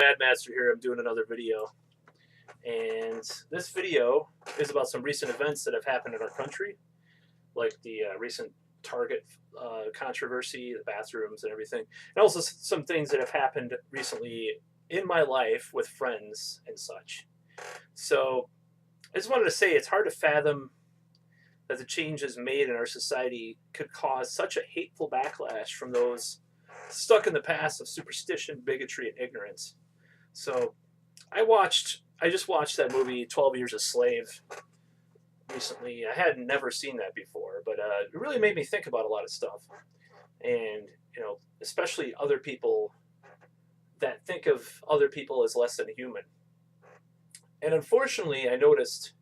Madmaster here. I'm doing another video, and this video is about some recent events that have happened in our country, like the recent Target controversy, the bathrooms, and everything, and also some things that have happened recently in my life with friends and such. So, I just wanted to say it's hard to fathom that the changes made in our society could cause such a hateful backlash from those stuck in the past of superstition, bigotry, and ignorance. So I just watched that movie 12 Years a Slave recently. I had never seen that before, but it really made me think about a lot of stuff. And, especially other people that think of other people as less than human. And unfortunately, I noticed,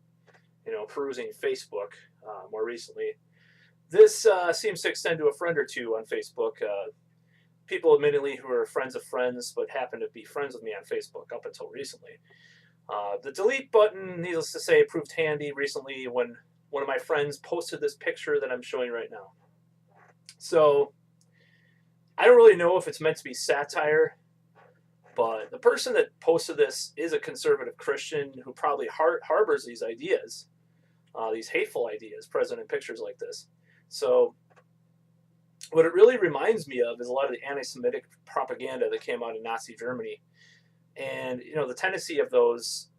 perusing Facebook more recently, this seems to extend to a friend or two on Facebook. People admittedly who are friends of friends but happen to be friends with me on Facebook up until recently. The delete button, needless to say, proved handy recently when one of my friends posted this picture that I'm showing right now. So I don't really know if it's meant to be satire, but the person that posted this is a conservative Christian who probably harbors these ideas, these hateful ideas present in pictures like this. So what it really reminds me of is a lot of the anti-Semitic propaganda that came out in Nazi Germany. And, the tendency of those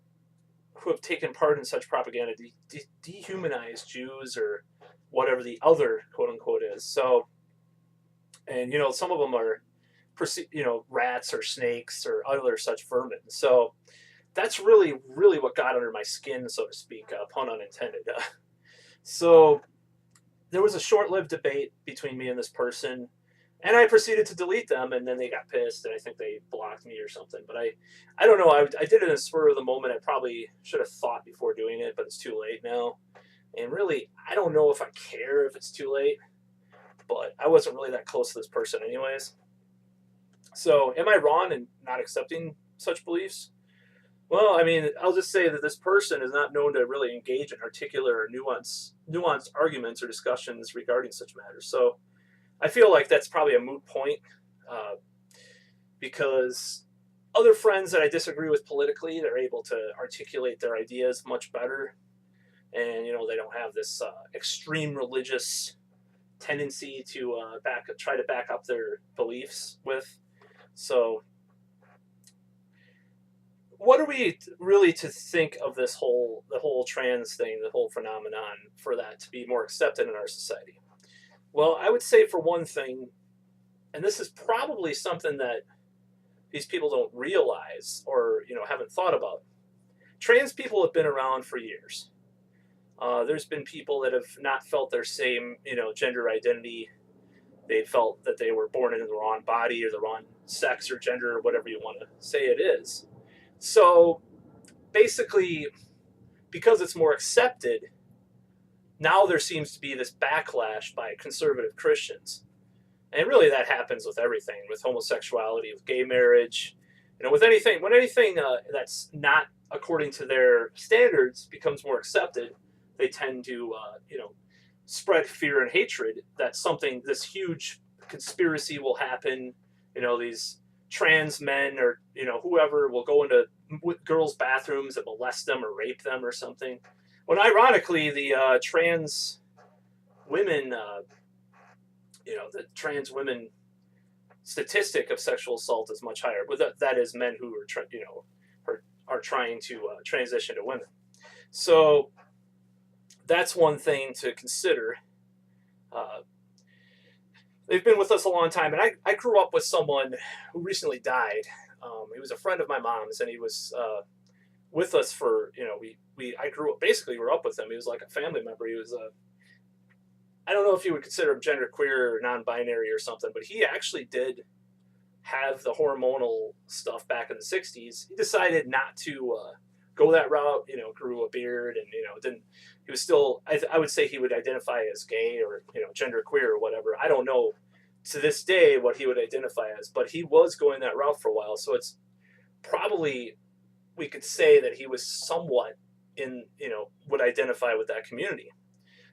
who have taken part in such propaganda to dehumanize Jews or whatever the other, quote unquote, is. So, and, some of them are, rats or snakes or other such vermin. So that's really, really what got under my skin, so to speak, pun unintended. So there was a short-lived debate between me and this person, and I proceeded to delete them, and then they got pissed, and I think they blocked me or something. But I don't know. I did it in a spur of the moment. I probably should have thought before doing it, but it's too late now. And really, I don't know if I care if it's too late, but I wasn't really that close to this person anyways. So am I wrong in not accepting such beliefs? Well, I'll just say that this person is not known to really engage in articulate or nuanced arguments or discussions regarding such matters. So I feel like that's probably a moot point, because other friends that I disagree with politically, they're able to articulate their ideas much better. And, they don't have this extreme religious tendency to try to back up their beliefs with. So what are we really to think of the whole trans thing, the whole phenomenon, for that to be more accepted in our society? Well, I would say, for one thing, and this is probably something that these people don't realize or haven't thought about. Trans people have been around for years. There's been people that have not felt their same gender identity. They felt that they were born into the wrong body or the wrong sex or gender or whatever you want to say it is. So basically, because it's more accepted, now there seems to be this backlash by conservative Christians. And really that happens with everything, with homosexuality, with gay marriage, with anything. When anything that's not according to their standards becomes more accepted, they tend to, spread fear and hatred that this huge conspiracy will happen. These trans men or, whoever will go into girls' bathrooms and molest them or rape them or something. When ironically, the trans women, the trans women statistic of sexual assault is much higher. But that is men who are trying to transition to women. So that's one thing to consider. They've been with us a long time, and I grew up with someone who recently died. He was a friend of my mom's, and he was with us for, I grew up with him. He was like a family member. He was I don't know if you would consider him genderqueer or non-binary or something, but he actually did have the hormonal stuff back in the 60s. He decided not to go that route, grew a beard and, he was still, I would say he would identify as gay or, genderqueer or whatever. I don't know to this day what he would identify as, but he was going that route for a while. So it's probably, we could say that he was somewhat would identify with that community.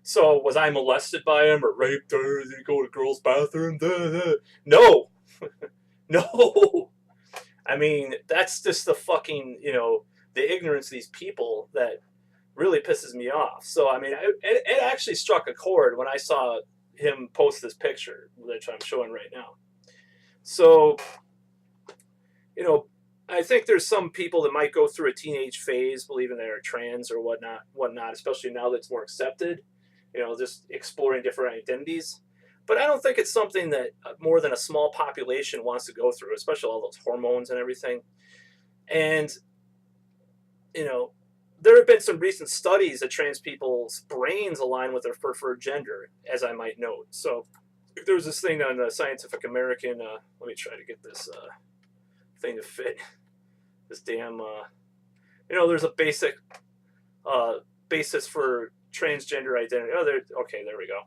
So was I molested by him or raped or did he go to girls' bathroom? No. No. I mean, that's just the fucking, the ignorance of these people that really pisses me off. So, I mean, it actually struck a chord when I saw him post this picture, which I'm showing right now. So, you know, I think there's some people that might go through a teenage phase believing they're trans or whatnot, especially now that it's more accepted, just exploring different identities. But I don't think it's something that more than a small population wants to go through, especially all those hormones and everything. And, you know, there have been some recent studies that trans people's brains align with their preferred gender, as I might note. So there was this thing on the Scientific American. Let me try to get this thing to fit. This damn, there's a basic basis for transgender identity. Okay, there we go.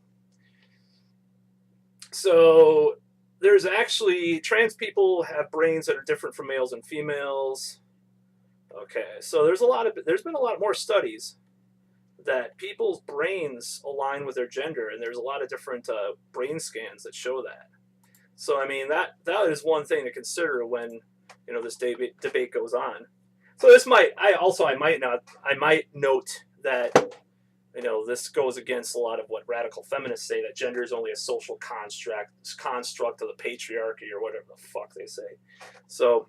So there's actually, trans people have brains that are different from males and females. Okay, so there's been a lot more studies that people's brains align with their gender, and there's a lot of different brain scans that show that. So I mean, that is one thing to consider when this debate goes on. So I might note that this goes against a lot of what radical feminists say, that gender is only a social construct of the patriarchy or whatever the fuck they say. So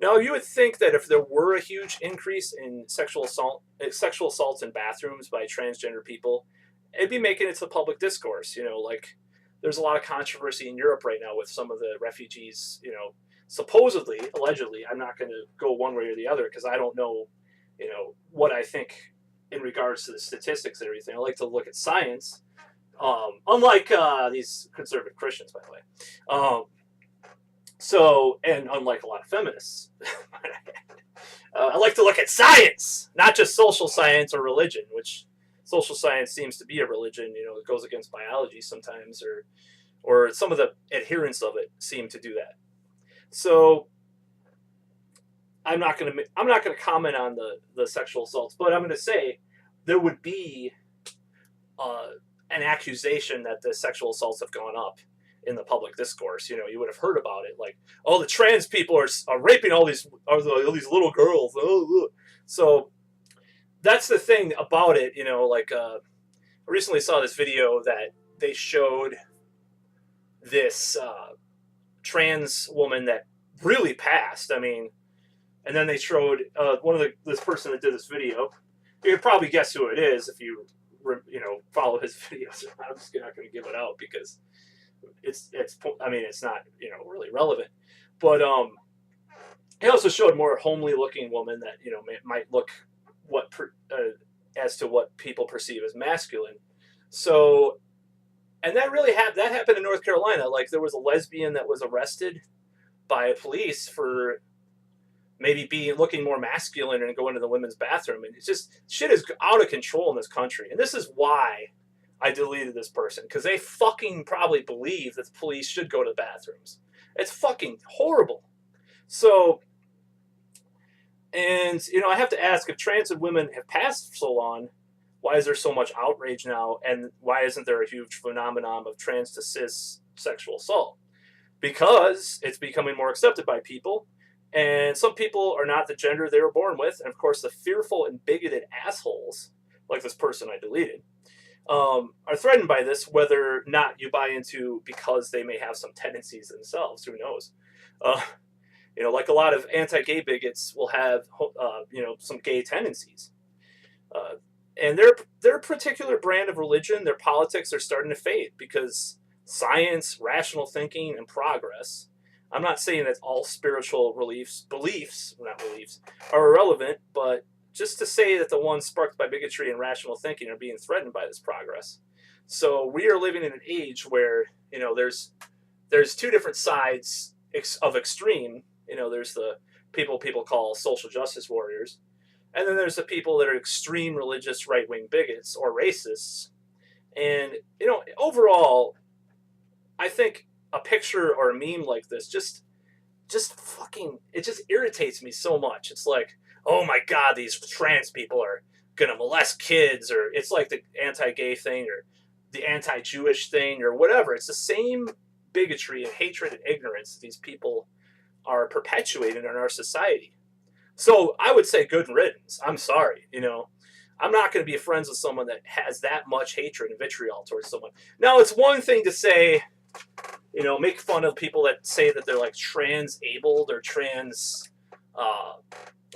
now you would think that if there were a huge increase in sexual assaults in bathrooms by transgender people, it'd be making it to the public discourse. Like there's a lot of controversy in Europe right now with some of the refugees, supposedly, allegedly. I'm not going to go one way or the other because I don't know, what I think in regards to the statistics and everything. I like to look at science, unlike these conservative Christians, by the way. And unlike a lot of feminists, I like to look at science, not just social science or religion, which social science seems to be a religion. It goes against biology sometimes, or some of the adherents of it seem to do that. So I'm not going to comment on the sexual assaults, but I'm going to say there would be an accusation that the sexual assaults have gone up in the public discourse. You would have heard about it, like, oh, the trans people are raping all these little girls. So that's the thing about it. I recently saw this video that they showed this trans woman that really passed. I mean, and then they showed this person that did this video. You can probably guess who it is if you follow his videos. I'm just not going to give it out because it's not really relevant. But he also showed more homely looking woman that might look as to what people perceive as masculine. So, and that happened in North Carolina. Like there was a lesbian that was arrested by police for maybe looking more masculine and going to the women's bathroom. And it's just, shit is out of control in this country. And this is why I deleted this person, because they fucking probably believe that the police should go to the bathrooms. It's fucking horrible. So, and, I have to ask, if trans women have passed for so long, why is there so much outrage now? And why isn't there a huge phenomenon of trans to cis sexual assault? Because it's becoming more accepted by people. And some people are not the gender they were born with. And of course, the fearful and bigoted assholes, like this person I deleted, are threatened by this, whether or not you buy into, because they may have some tendencies themselves. Who knows? Like a lot of anti-gay bigots will have, some gay tendencies. And their particular brand of religion, their politics are starting to fade because science, rational thinking, and progress. I'm not saying that all spiritual beliefs are irrelevant, but just to say that the ones sparked by bigotry and rational thinking are being threatened by this progress. So we are living in an age where, there's two different sides of extreme. There's the people call social justice warriors, and then there's the people that are extreme religious right-wing bigots or racists. And, overall, I think a picture or a meme like this just fucking, it just irritates me so much. It's like, oh my God, these trans people are gonna molest kids, or it's like the anti-gay thing or the anti-Jewish thing or whatever. It's the same bigotry and hatred and ignorance these people are perpetuated in our society. So I would say good riddance. I'm sorry, you know. I'm not going to be friends with someone that has that much hatred and vitriol towards someone. Now, it's one thing to say, you know, make fun of people that say that they're like trans-abled or trans,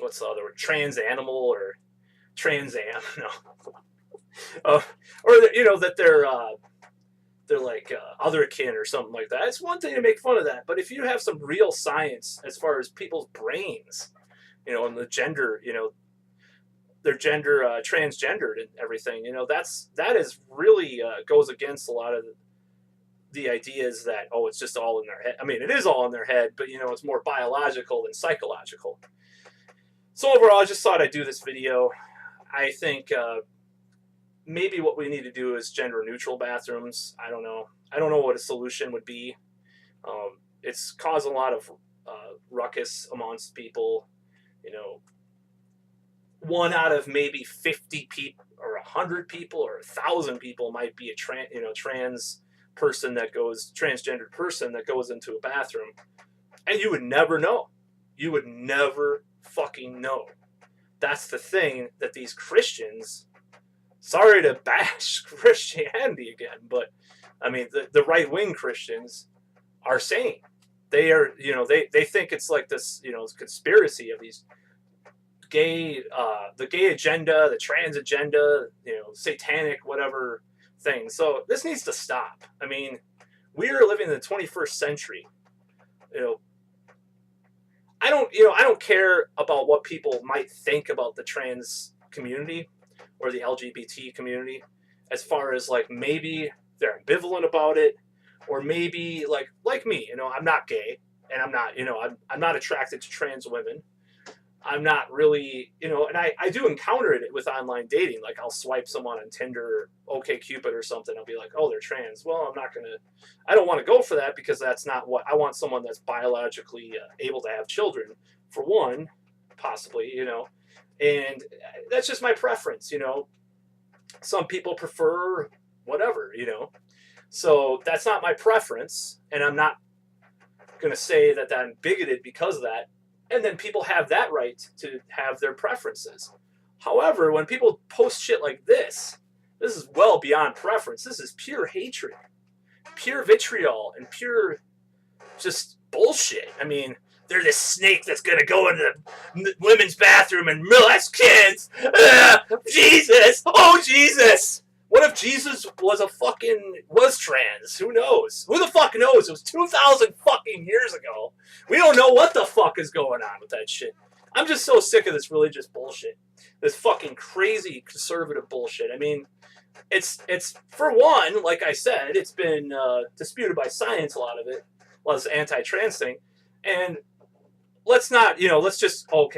what's the other word? Trans-animal or trans-am, no. Or, you know, that they're like otherkin or something like that. It's one thing to make fun of that. But if you have some real science as far as people's brains, you know, and the gender, you know, their gender transgendered and everything, you know, that is really goes against a lot of the ideas that, oh, it's just all in their head. I mean, it is all in their head, but, you know, it's more biological than psychological. So overall, I just thought I'd do this video. I think maybe what we need to do is gender neutral bathrooms. I don't know. I don't know what a solution would be. It's caused a lot of ruckus amongst people. You know, 1 out of maybe 50 people or 100 people or 1,000 people might be a transgendered person that goes into a bathroom, and you would never know. You would never fucking know. That's the thing that these Christians, sorry to bash Christianity again, but I mean the right-wing Christians are saying. They are, you know, they think it's like this, you know, conspiracy of these gay, the gay agenda, the trans agenda, you know, satanic, whatever thing. So this needs to stop. I mean, we are living in the 21st century. You know, I don't care about what people might think about the trans community or the LGBT community, as far as like maybe they're ambivalent about it, or maybe like me, you know, I'm not gay, and I'm not, you know, I'm not attracted to trans women. I'm not really, you know, and I do encounter it with online dating. Like I'll swipe someone on Tinder, OkCupid or something. I'll be like, oh, they're trans. Well, I don't want to go for that, because that's not what I want. Someone that's biologically able to have children, for one, possibly, you know, and that's just my preference, you know. Some people prefer whatever, you know. So that's not my preference, and I'm not going to say that I'm bigoted because of that. And then people have that right to have their preferences. However, when people post shit like this is well beyond preference. This is pure hatred, pure vitriol, and pure just bullshit. I mean, they're this snake that's going to go into the women's bathroom and molest kids. Jesus! Oh, Jesus! What if Jesus was trans? Who knows? Who the fuck knows? It was 2,000 fucking years ago. We don't know what the fuck is going on with that shit. I'm just so sick of this religious bullshit. This fucking crazy conservative bullshit. I mean, it's for one, like I said, it's been disputed by science, a lot of it. Well, this anti-trans thing. And let's not, you know, let's just all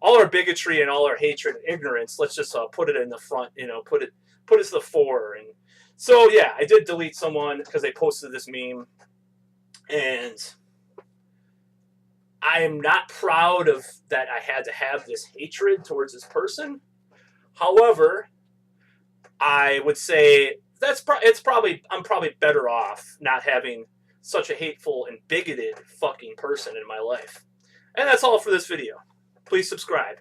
our bigotry and all our hatred and ignorance, let's just put it in the front, you know, put it as the fore. And so, yeah, I did delete someone because they posted this meme, and I am not proud of that I had to have this hatred towards this person. However, I would say I'm probably better off not having such a hateful and bigoted fucking person in my life. And that's all for this video. Please subscribe.